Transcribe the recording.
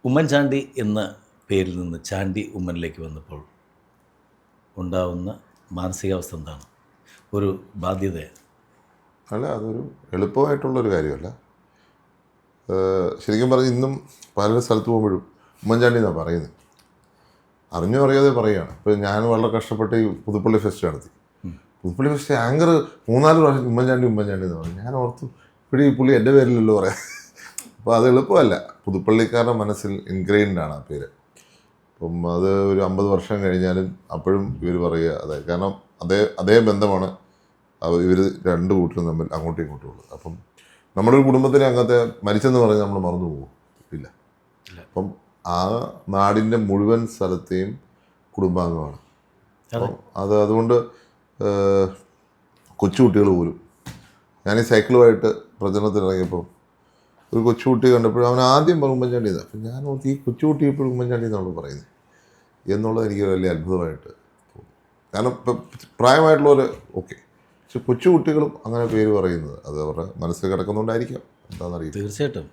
ഉമ്മൻചാണ്ടി എന്ന പേരിൽ നിന്ന് ചാണ്ടി ഉമ്മനിലേക്ക് വന്നപ്പോൾ ഉണ്ടാവുന്ന മാനസികാവസ്ഥ എന്താണ്? ഒരു ബാധ്യതയാണ്. അല്ല, അതൊരു എളുപ്പമായിട്ടുള്ളൊരു കാര്യമല്ല. ശരിക്കും പറഞ്ഞാൽ ഇന്നും പല സ്ഥലത്ത് പോകുമ്പോഴും ഉമ്മൻചാണ്ടി എന്നാണ് പറയുന്നത്. അറിഞ്ഞോ അറിയാതെ പറയുകയാണ്. ഇപ്പോൾ ഞാൻ വളരെ കഷ്ടപ്പെട്ട് ഈ പുതുപ്പള്ളി ഫെസ്റ്റ് നടത്തി. പുതുപ്പള്ളി ഫെസ്റ്റ് ആങ്കർ 3-4 പ്രാവശ്യം ഉമ്മൻചാണ്ടി എന്ന് പറഞ്ഞു. ഞാൻ ഓർത്തു ഇപ്പോഴും ഈ പുള്ളി എൻ്റെ പേരിലല്ലോ പറയാം. അപ്പോൾ അത് എളുപ്പമല്ല. പുതുപ്പള്ളിക്കാരുടെ മനസ്സിൽ ഇൻഗ്രെയിൻഡ് ആണ് ആ പേര്. അപ്പം അത് ഒരു 50 വർഷം കഴിഞ്ഞാലും അപ്പോഴും ഇവർ പറയുക അതെ. കാരണം അതേ ബന്ധമാണ് ഇവർ രണ്ട് കൂട്ടരും തമ്മിൽ അങ്ങോട്ടും ഇങ്ങോട്ടും ഉള്ളത്. അപ്പം നമ്മുടെ ഒരു കുടുംബത്തിനെ അങ്ങനത്തെ മരിച്ചെന്ന് പറഞ്ഞ് നമ്മൾ മറന്നു പോകും ഇല്ല. അപ്പം ആ നാടിൻ്റെ മുഴുവൻ സ്ഥലത്തെയും കുടുംബാംഗമാണ്. അപ്പം അതുകൊണ്ട് കൊച്ചുകുട്ടികൾ പോലും, ഞാൻ ഈ സൈക്കിളുമായിട്ട് പ്രചരണത്തിനിറങ്ങിയപ്പോൾ ഒരു കൊച്ചുകുട്ടി കണ്ടപ്പോഴും അവൻ ആദ്യം ഉമ്മൻചാണ്ടി എന്നാണ്. അപ്പം ഞാൻ ഓർത്ത് ഈ കൊച്ചുകുട്ടി ഇപ്പോഴും ഉമ്മൻചാണ്ടി എന്നാണ് പറയുന്നത് എന്നുള്ളത് എനിക്ക് വലിയ അത്ഭുതമായിട്ട് തോന്നി. കാരണം ഇപ്പം പ്രായമായിട്ടുള്ളവർ ഓക്കെ, പക്ഷെ കൊച്ചുകുട്ടികളും അങ്ങനെ പേര് പറയുന്നത് അത് അവരുടെ മനസ്സിൽ കിടക്കുന്നുണ്ടായിരിക്കാം, എന്താണെന്നറിയില്ല. തീർച്ചയായിട്ടും